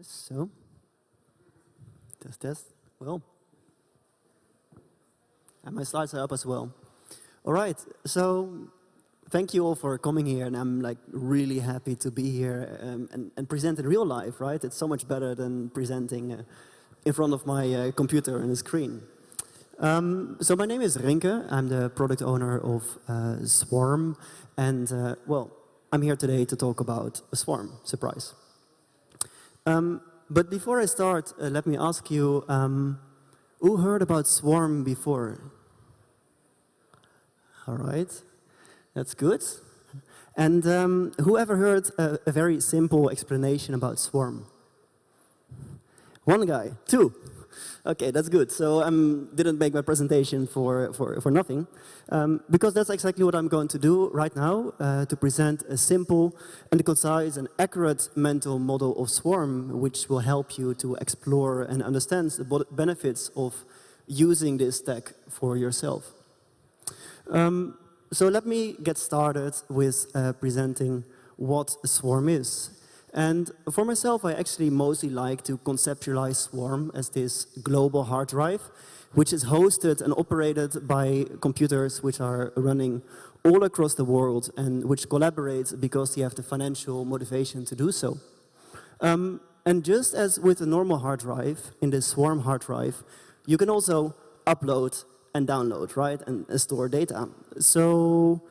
So, test. Well, and my slides are up as well. All right, so thank you all for coming here, and I'm like really happy to be here and present in real life, right? It's so much better than presenting in front of my computer and a screen. So my name is Rinke. I'm the product owner of Swarm, and well, I'm here today to talk about Swarm. Surprise. But before I start, let me ask you, who heard about Swarm before? All right, that's good. And who ever heard a very simple explanation about Swarm? One guy, two. Okay, that's good. So I didn't make my presentation for nothing, because that's exactly what I'm going to do right now, to present a simple and concise and accurate mental model of Swarm, which will help you to explore and understand the benefits of using this tech for yourself. So let me get started with presenting what Swarm is. And for myself, I actually mostly like to conceptualize Swarm as this global hard drive, which is hosted and operated by computers which are running all across the world and which collaborate because they have the financial motivation to do so. And just as with a normal hard drive, in the Swarm hard drive, you can also upload and download, right, and store data. So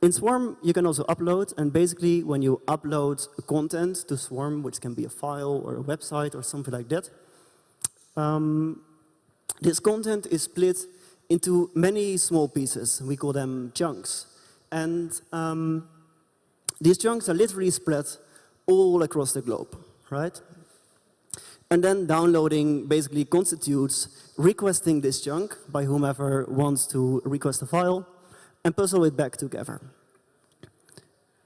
in Swarm, you can also upload, and basically when you upload content to Swarm, which can be a file or a website or something like that, this content is split into many small pieces. We call them chunks. And these chunks are literally spread all across the globe, right? And then downloading basically constitutes requesting this chunk by whomever wants to request a file and puzzle it back together.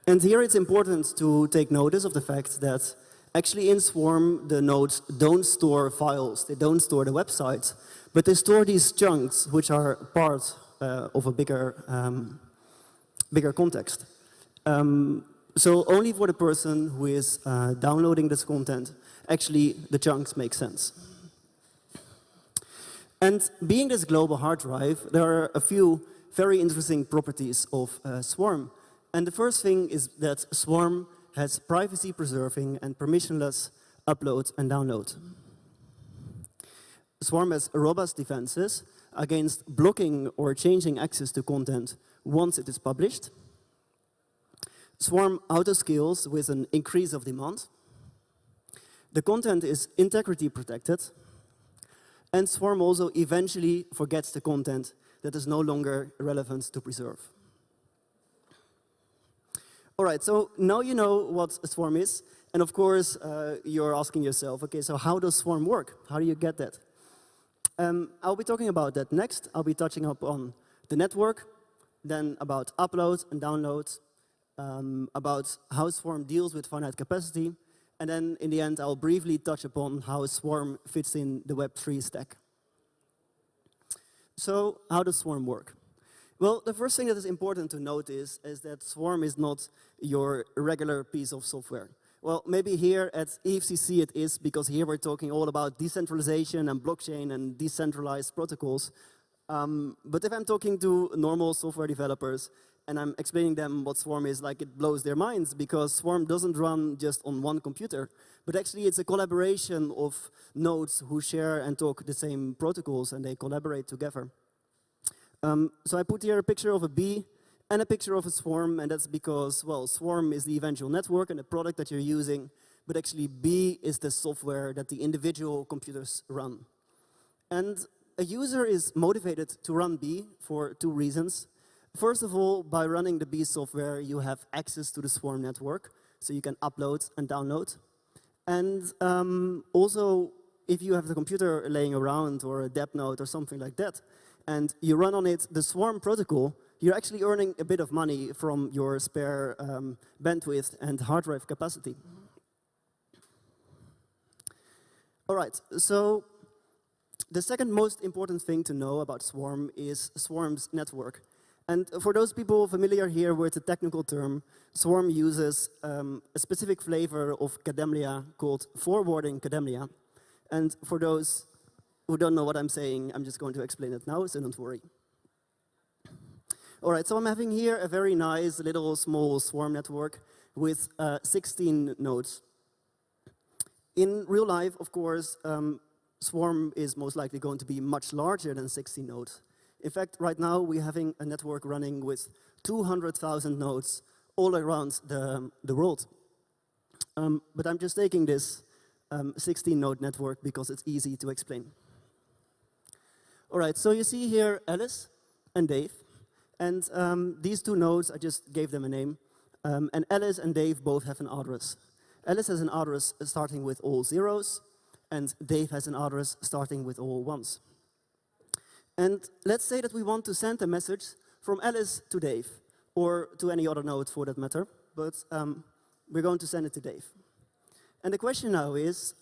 And here it's important to take notice of the fact that actually in Swarm, the nodes don't store files, they don't store the website, but they store these chunks which are part of a bigger context. So only for the person who is downloading this content, actually the chunks make sense. And being this global hard drive, there are a few very interesting properties of Swarm. And the first thing is that Swarm has privacy-preserving and permissionless upload and download. Swarm has robust defenses against blocking or changing access to content once it is published. Swarm auto-scales with an increase of demand. The content is integrity protected. And Swarm also eventually forgets the content that is no longer relevant to preserve. All right, so now you know what a Swarm is. And of course, you're asking yourself, okay, so how does Swarm work? How do you get that? I'll be talking about that next. I'll be touching upon the network, then about upload and download, about how Swarm deals with finite capacity, and then in the end, I'll briefly touch upon how Swarm fits in the Web3 stack. So how does Swarm work? Well, the first thing that is important to notice is that Swarm is not your regular piece of software. Well, maybe here at EthCC it is, because here we're talking all about decentralization and blockchain and decentralized protocols. But if I'm talking to normal software developers and I'm explaining them what Swarm is, like, it blows their minds, because Swarm doesn't run just on one computer, but actually it's a collaboration of nodes who share and talk the same protocols, and they collaborate together. So I put here a picture of a bee and a picture of a swarm, and that's because, well, Swarm is the eventual network and the product that you're using, but actually bee is the software that the individual computers run. And a user is motivated to run bee for two reasons. First of all, by running the bee software, you have access to the Swarm network, so you can upload and download. And also, if you have the computer laying around or a Dapps node or something like that, and you run on it the Swarm protocol, you're actually earning a bit of money from your spare bandwidth and hard drive capacity. All right, so the second most important thing to know about Swarm is Swarm's network. And for those people familiar here with the technical term, Swarm uses a specific flavor of Kademlia called forwarding Kademlia. And for those who don't know what I'm saying, I'm just going to explain it now, so don't worry. All right, so I'm having here a very nice little small Swarm network with 16 nodes. In real life, of course, Swarm is most likely going to be much larger than 16 nodes. In fact, right now, we're having a network running with 200,000 nodes all around the world. But I'm just taking this 16-node network because it's easy to explain. All right, so you see here Alice and Dave. And these two nodes, I just gave them a name. And Alice and Dave both have an address. Alice has an address starting with all zeros, and Dave has an address starting with all ones. And let's say that we want to send a message from Alice to Dave, or to any other node for that matter, but we're going to send it to Dave. And the question now is,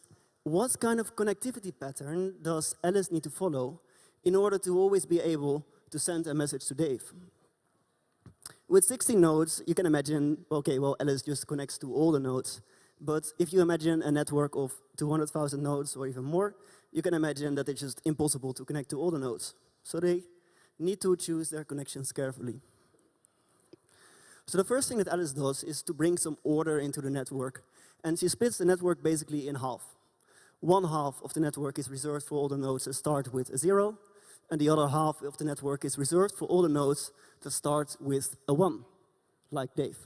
what kind of connectivity pattern does Alice need to follow in order to always be able to send a message to Dave? With 16 nodes, you can imagine, okay, well, Alice just connects to all the nodes. But if you imagine a network of 200,000 nodes or even more, you can imagine that it's just impossible to connect to all the nodes. So they need to choose their connections carefully. So the first thing that Alice does is to bring some order into the network. And she splits the network basically in half. One half of the network is reserved for all the nodes that start with a 0. And the other half of the network is reserved for all the nodes that start with a 1, like Dave.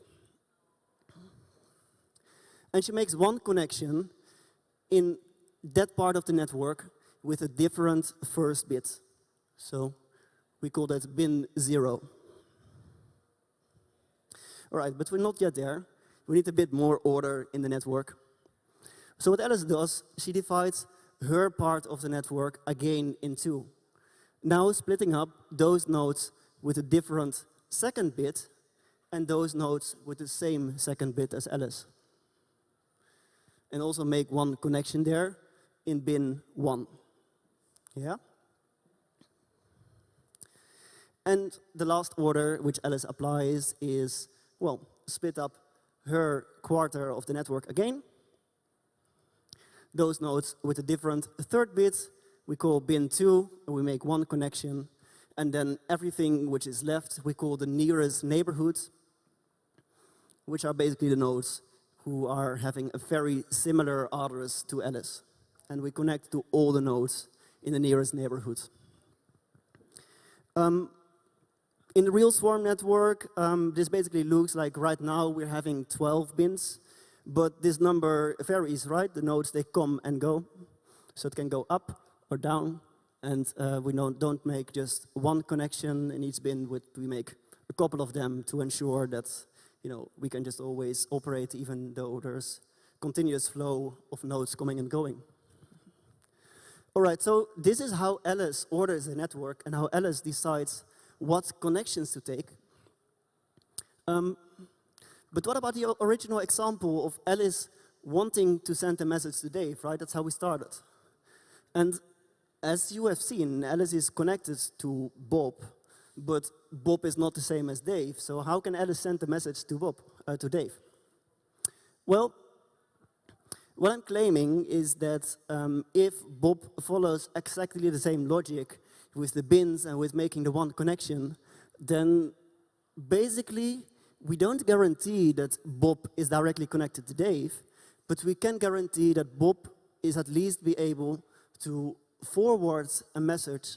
And she makes one connection in that part of the network with a different first bit. So we call that bin 0. All right, but we're not yet there. We need a bit more order in the network. So what Alice does, she divides her part of the network again in two. Now splitting up those nodes with a different second bit and those nodes with the same second bit as Alice. And also make one connection there in bin 1. Yeah? And the last order which Alice applies is, well, split up her quarter of the network again. Those nodes with a different third bit we call bin 2, and we make one connection. And then everything which is left we call the nearest neighborhood, which are basically the nodes who are having a very similar address to Alice. And we connect to all the nodes in the nearest neighborhood. In the real Swarm network, this basically looks like right now we're having 12 bins, but this number varies, right? The nodes, they come and go. So it can go up or down, and we don't make just one connection in each bin, we make a couple of them to ensure that we can just always operate even though there's continuous flow of nodes coming and going. All right, so this is how Alice orders the network and how Alice decides what connections to take. But what about the original example of Alice wanting to send a message to Dave, right? That's how we started. And as you have seen, Alice is connected to Bob, but Bob is not the same as Dave. So how can Alice send a message to to Dave? Well, what I'm claiming is that if Bob follows exactly the same logic with the bins and with making the one connection, then basically we don't guarantee that Bob is directly connected to Dave, but we can guarantee that Bob is at least be able to forward a message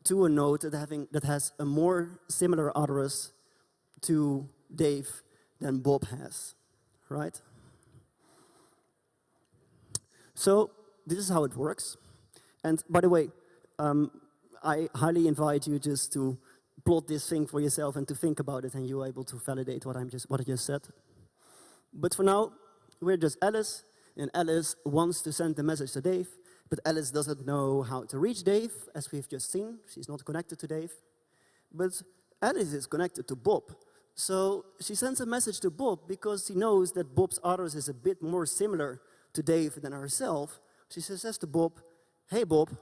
to a node that has a more similar address to Dave than Bob has, right? So this is how it works. And by the way, I highly invite you just to plot this thing for yourself and to think about it, and you're able to validate what I just said. But for now, we're just Alice, and Alice wants to send the message to Dave, but Alice doesn't know how to reach Dave, as we've just seen. She's not connected to Dave. But Alice is connected to Bob. So she sends a message to Bob because she knows that Bob's address is a bit more similar to Dave than herself. She says to Bob, "Hey Bob,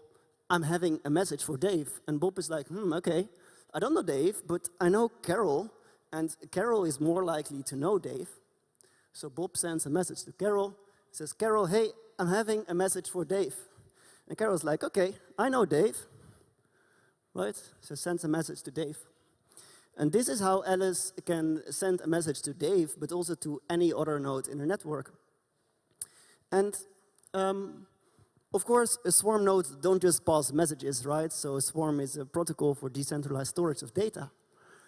I'm having a message for Dave." And Bob is like, okay, I don't know Dave, but I know Carol, and Carol is more likely to know Dave. So Bob sends a message to Carol, says, Carol, hey, I'm having a message for Dave. And Carol's like, okay, I know Dave, right? So sends a message to Dave. And this is how Alice can send a message to Dave, but also to any other node in her network. And of course, Swarm nodes don't just pass messages, right? So Swarm is a protocol for decentralized storage of data.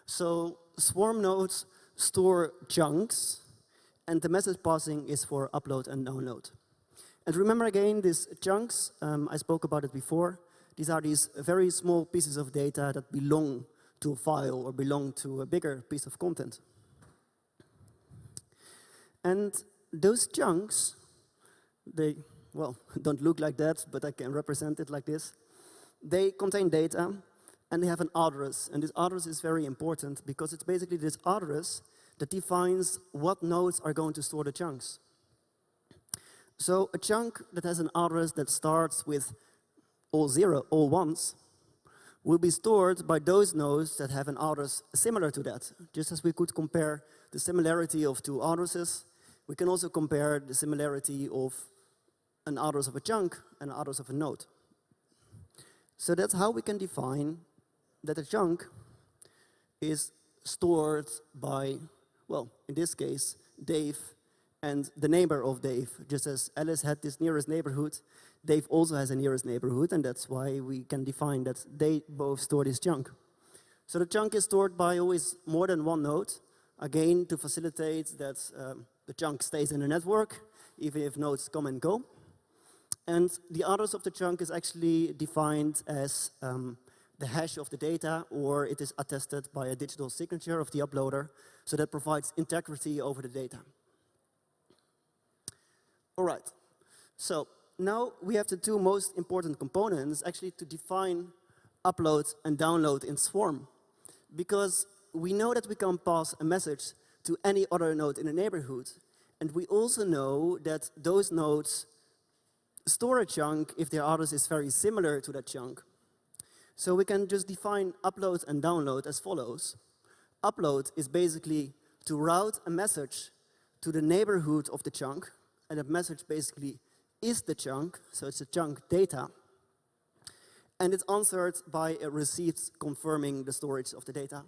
So Swarm nodes store chunks, and the message passing is for upload and download. And remember again, these chunks, I spoke about it before. These are these very small pieces of data that belong to a file or belong to a bigger piece of content. And those chunks, they, well, don't look like that, but I can represent it like this. They contain data, and they have an address. And this address is very important because it's basically this address that defines what nodes are going to store the chunks. So a chunk that has an address that starts with all ones, will be stored by those nodes that have an address similar to that. Just as we could compare the similarity of two addresses, we can also compare the similarity of an address of a chunk and an address of a node. So that's how we can define that a chunk is stored by, well, in this case, Dave and the neighbor of Dave. Just as Alice had this nearest neighborhood, Dave also has a nearest neighborhood, and that's why we can define that they both store this chunk. So the chunk is stored by always more than one node, again, to facilitate that the chunk stays in the network, even if nodes come and go. And the address of the chunk is actually defined as the hash of the data, or it is attested by a digital signature of the uploader, so that provides integrity over the data. All right, so now we have the two most important components actually to define upload and download in Swarm. Because we know that we can pass a message to any other node in the neighborhood, and we also know that those nodes store a chunk if their address is very similar to that chunk. So we can just define upload and download as follows. Upload is basically to route a message to the neighborhood of the chunk, and that message basically is the chunk, so it's a chunk data. And it's answered by a receipt confirming the storage of the data.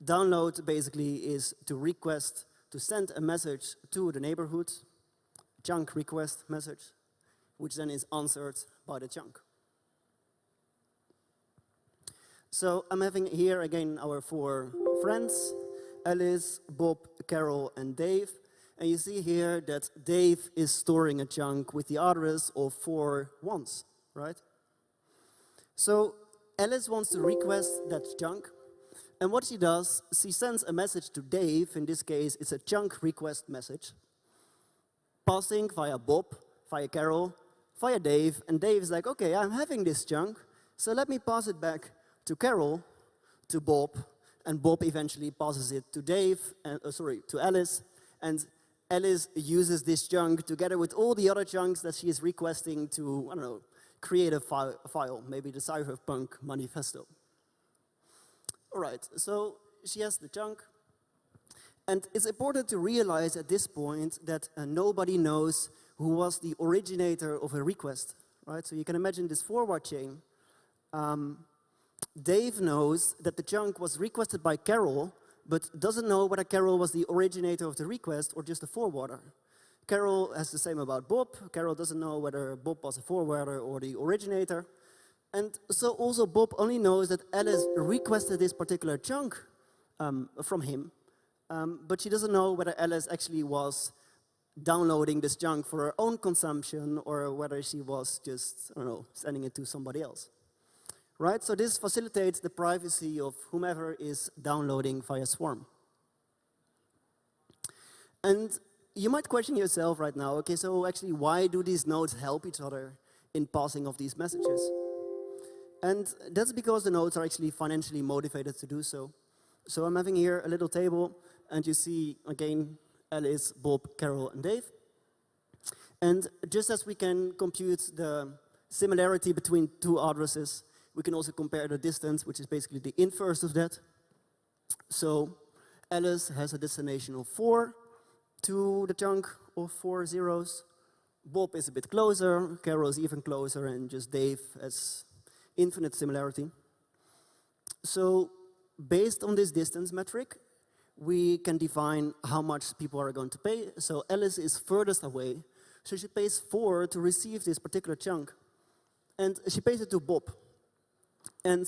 Download basically is to request to send a message to the neighborhood, chunk request message, which then is answered by the chunk. So I'm having here again our four friends, Alice, Bob, Carol, and Dave. And you see here that Dave is storing a chunk with the address of 4 ones, right? So Alice wants to request that chunk. And what she does, she sends a message to Dave. In this case, it's a chunk request message, passing via Bob, via Carol, via Dave. And Dave is like, OK, I'm having this chunk, so let me pass it back to Carol, to Bob. And Bob eventually passes it to Dave, and, to Alice. And Alice uses this chunk together with all the other chunks that she is requesting to, I don't know, create a file, maybe the Cypherpunk manifesto. All right, so she has the chunk. And it's important to realize at this point that nobody knows who was the originator of a request, right? So you can imagine this forward chain. Dave knows that the chunk was requested by Carol, but doesn't know whether Carol was the originator of the request or just a forwarder. Carol has the same about Bob. Carol doesn't know whether Bob was a forwarder or the originator. And so also Bob only knows that Alice requested this particular chunk from him, but she doesn't know whether Alice actually was downloading this chunk for her own consumption or whether she was just, I don't know, sending it to somebody else. Right? So this facilitates the privacy of whomever is downloading via Swarm. And you might question yourself right now, okay, so actually why do these nodes help each other in passing of these messages? And that's because the nodes are actually financially motivated to do so. So I'm having here a little table, and you see, again, Alice, Bob, Carol, and Dave. And just as we can compute the similarity between two addresses, We can also compare the distance, which is basically the inverse of that. So Alice has a destination of 4 to the chunk of 4 zeros. Bob is a bit closer, Carol is even closer, and just Dave has infinite similarity. So based on this distance metric, we can define how much people are going to pay. So Alice is furthest away, so she pays 4 to receive this particular chunk. And she pays it to Bob. And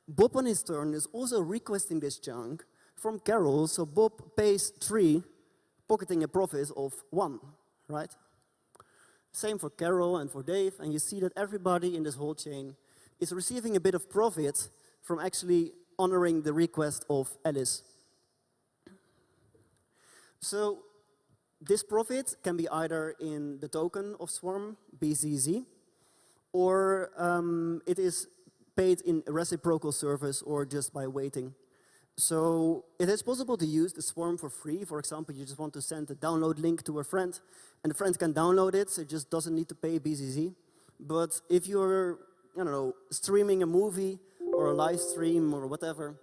Bob on his turn is also requesting this chunk from Carol, so Bob pays 3, pocketing a profit of 1, right? Same for Carol and for Dave, and you see that everybody in this whole chain is receiving a bit of profit from actually honoring the request of Alice. So this profit can be either in the token of Swarm, BZZ, or it is paid in a reciprocal service or just by waiting. So it is possible to use the Swarm for free. For example, you just want to send a download link to a friend, and the friend can download it, so it just doesn't need to pay BZZ. But if you're, I don't know, streaming a movie or a live stream or whatever,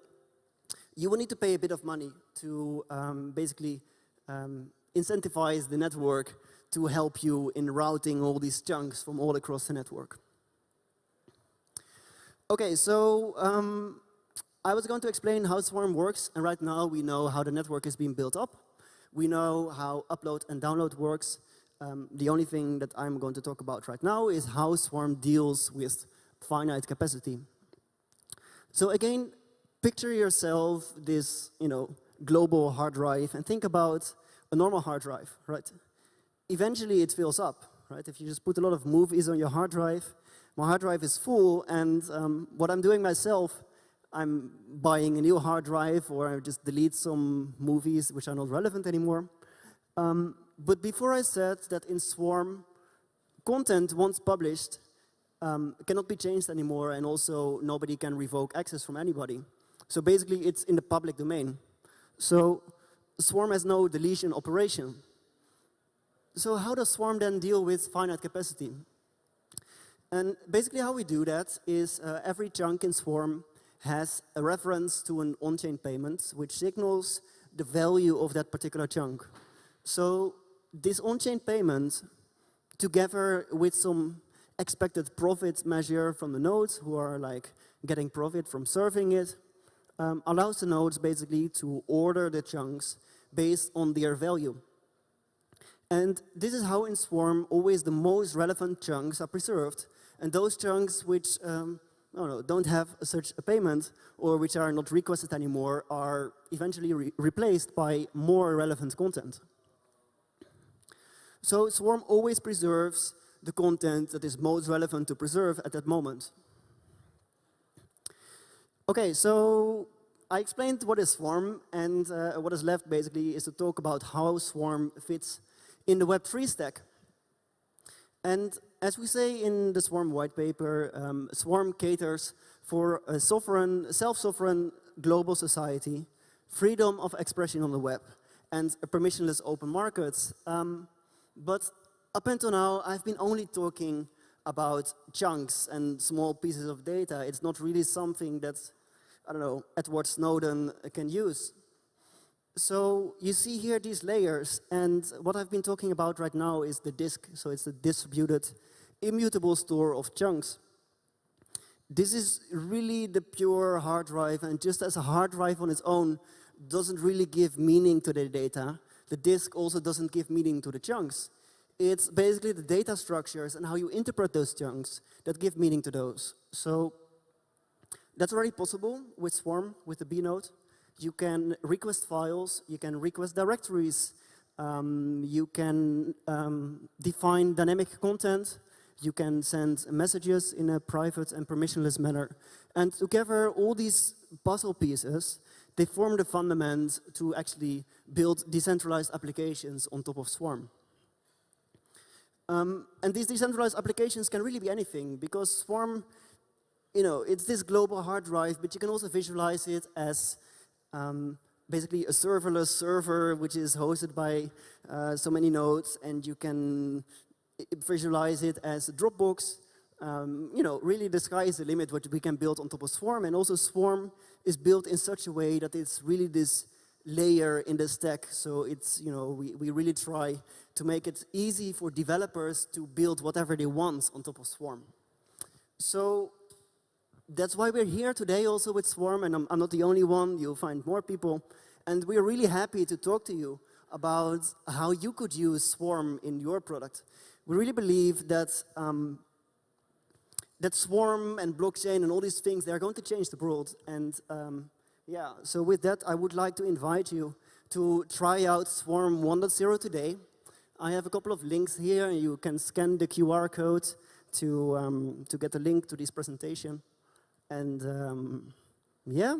you will need to pay a bit of money to basically incentivize the network to help you in routing all these chunks from all across the network. Okay, so I was going to explain how Swarm works, and right now we know how the network is being built up. We know how upload and download works. The only thing that I'm going to talk about right now is how Swarm deals with finite capacity. So again, picture yourself this, global hard drive, and think about a normal hard drive, right? Eventually it fills up, right? If you just put a lot of movies on your hard drive, my hard drive is full, and what I'm doing myself, I'm buying a new hard drive, or I just delete some movies which are not relevant anymore. But before I said that in Swarm, content once published cannot be changed anymore, and also nobody can revoke access from anybody. So basically it's in the public domain. So Swarm has no deletion operation. So how does Swarm then deal with finite capacity? And basically how we do that is every chunk in Swarm has a reference to an on-chain payment, which signals the value of that particular chunk. So this on-chain payment, together with some expected profit measure from the nodes, who are like getting profit from serving it, allows the nodes basically to order the chunks based on their value. And this is how in Swarm always the most relevant chunks are preserved. And those chunks which don't have such a payment, or which are not requested anymore, are eventually replaced by more relevant content. So Swarm always preserves the content that is most relevant to preserve at that moment. Okay, so I explained what is Swarm, and what is left basically is to talk about how Swarm fits in the Web3 stack. And as we say in the Swarm white paper, Swarm caters for a sovereign, self-sovereign global society, freedom of expression on the web, and a permissionless open market. But up until now, I've been only talking about chunks and small pieces of data. It's not really something that, I don't know, Edward Snowden can use. So you see here these layers, and what I've been talking about right now is the disk. So it's the distributed, immutable store of chunks. This is really the pure hard drive, and just as a hard drive on its own doesn't really give meaning to the data, the disk also doesn't give meaning to the chunks. It's basically the data structures and how you interpret those chunks that give meaning to those. So that's already possible with Swarm, with the B node. You can request files, you can request directories, you can define dynamic content, you can send messages in a private and permissionless manner. And together, all these puzzle pieces, they form the fundament to actually build decentralized applications on top of Swarm. And these decentralized applications can really be anything, because Swarm, it's this global hard drive, but you can also visualize it as basically a serverless server which is hosted by so many nodes, and you can visualize it as a Dropbox, really the sky is the limit what we can build on top of Swarm. And also Swarm is built in such a way that it's really this layer in the stack. So it's, we really try to make it easy for developers to build whatever they want on top of Swarm. So that's why we're here today also with Swarm, and I'm not the only one. You'll find more people. And we're really happy to talk to you about how you could use Swarm in your product. We really believe that that Swarm and blockchain and all these things, they're going to change the world. And yeah, so with that, I would like to invite you to try out Swarm 1.0 today. I have a couple of links here. You can scan the QR code to get a link to this presentation. And yeah,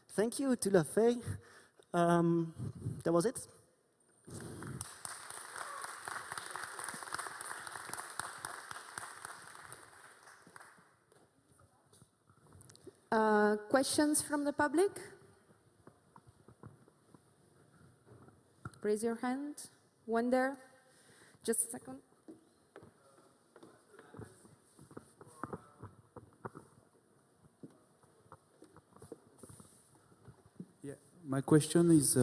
thank you to Lafay. That was it. Questions from the public? Raise your hand. One there. Just a second. Yeah, my question is,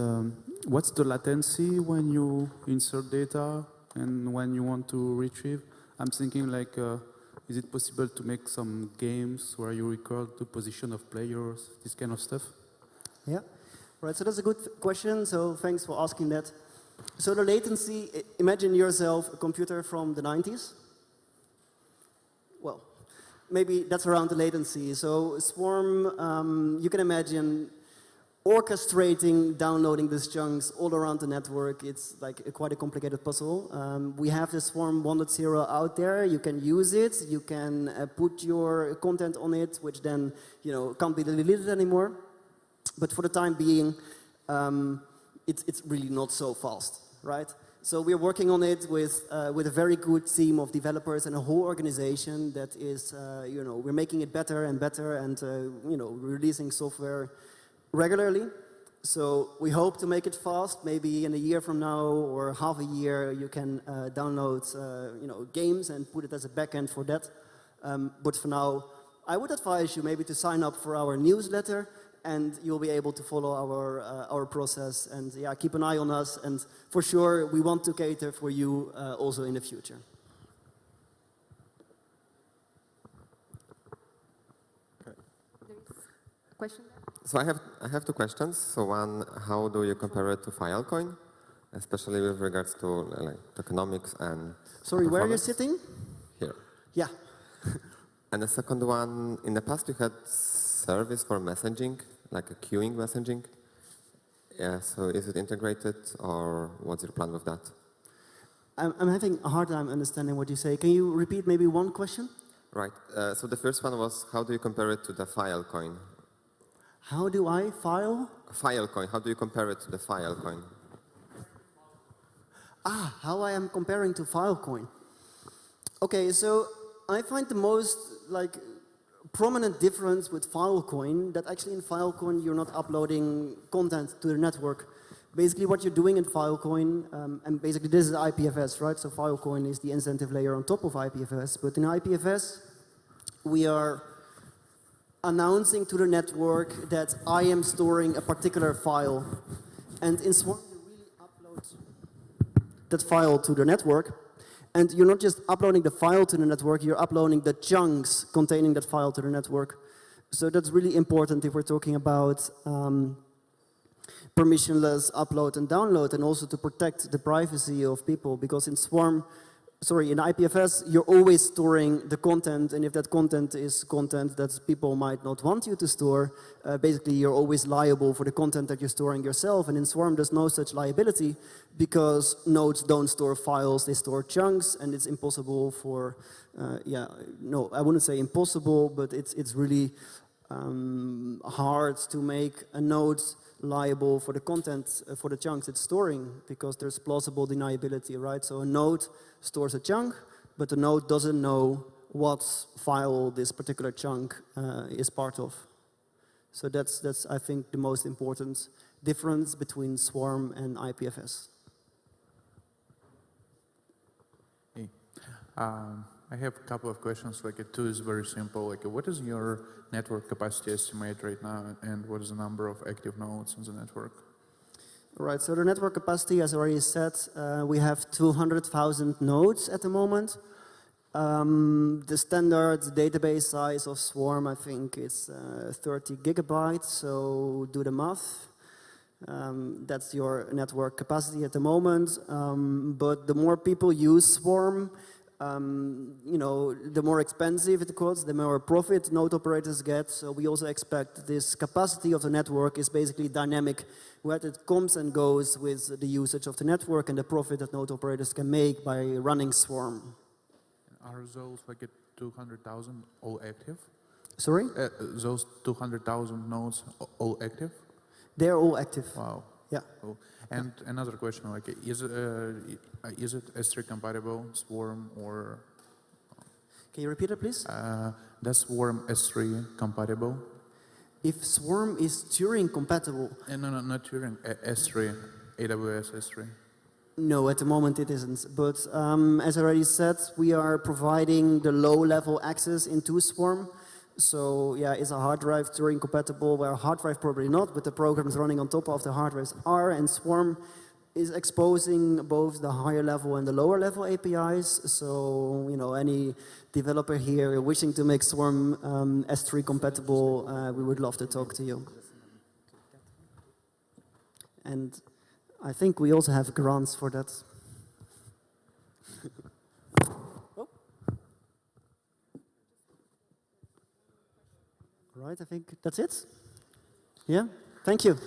what's the latency when you insert data and when you want to retrieve? I'm thinking like, is it possible to make some games where you record the position of players, this kind of stuff? Yeah, right, so that's a good question, so thanks for asking that. So the latency, imagine yourself a computer from the 90s. Well, maybe that's around the latency. So Swarm, you can imagine orchestrating, downloading these chunks all around the network. It's like quite a complicated puzzle. We have the Swarm 1.0 out there. You can use it. You can put your content on it, which then can't be deleted anymore. But for the time being, it's really not so fast, right? So we're working on it with a very good team of developers and a whole organization that is, we're making it better and better, and releasing software regularly. So we hope to make it fast. Maybe in a year from now or half a year, you can download games and put it as a backend for that. But for now, I would advise you maybe to sign up for our newsletter, and you'll be able to follow our process. And yeah, keep an eye on us. And for sure, we want to cater for you also in the future. There is a question there? So I have two questions. So one, how do you compare it to Filecoin, especially with regards to like tokenomics and Sorry, where are you sitting? Here. Yeah. And the second one, in the past you had service for messaging, like a queuing messaging. Yeah, so is it integrated, or what's your plan with that? I'm having a hard time understanding what you say. Can you repeat maybe one question? Right. So the first one was, how do you compare it to the Filecoin? How do I file? Filecoin, how do you compare it to the Filecoin? Ah, how I am comparing to Filecoin. Okay, so I find the most prominent difference with Filecoin that actually in Filecoin you're not uploading content to the network. Basically what you're doing in Filecoin, and basically this is IPFS, right? So Filecoin is the incentive layer on top of IPFS, but in IPFS we are announcing to the network that I am storing a particular file. And in Swarm, you really upload that file to the network. And you're not just uploading the file to the network, you're uploading the chunks containing that file to the network. So that's really important if we're talking about permissionless upload and download, and also to protect the privacy of people, because in in IPFS, you're always storing the content, and if that content is content that people might not want you to store, basically you're always liable for the content that you're storing yourself. And in Swarm, there's no such liability, because nodes don't store files, they store chunks, and it's impossible for, no, I wouldn't say impossible, but it's really hard to make a node liable for the content, for the chunks it's storing, because there's plausible deniability, right? So a node stores a chunk, but the node doesn't know what file this particular chunk is part of. So that's I think the most important difference between Swarm and IPFS. Hey. I I have a couple of questions. Two is very simple. What is your network capacity estimate right now, and what is the number of active nodes in the network? Right, so the network capacity, as I already said, we have 200,000 nodes at the moment. The standard database size of Swarm, I think, is 30 gigabytes, so do the math. That's your network capacity at the moment. But the more people use Swarm, the more expensive it costs, the more profit node operators get. So we also expect this capacity of the network is basically dynamic, where it comes and goes with the usage of the network and the profit that node operators can make by running Swarm. Are those 200,000 all active? Sorry? Those 200,000 nodes all active? They're all active. Wow. Yeah. Cool. And another question, is it S3 compatible, Swarm, or? Can you repeat it, please? Does Swarm S3 compatible? If Swarm is Turing compatible? No, not Turing, S3, AWS S3. No, at the moment it isn't. But as I already said, we are providing the low-level access into Swarm. So yeah, is a hard drive Turing compatible? Well, a hard drive probably not, but the programs running on top of the hard drives are, and Swarm is exposing both the higher level and the lower level APIs. So, any developer here wishing to make Swarm S3 compatible, we would love to talk to you. And I think we also have grants for that. Right, I think that's it. Yeah, thank you.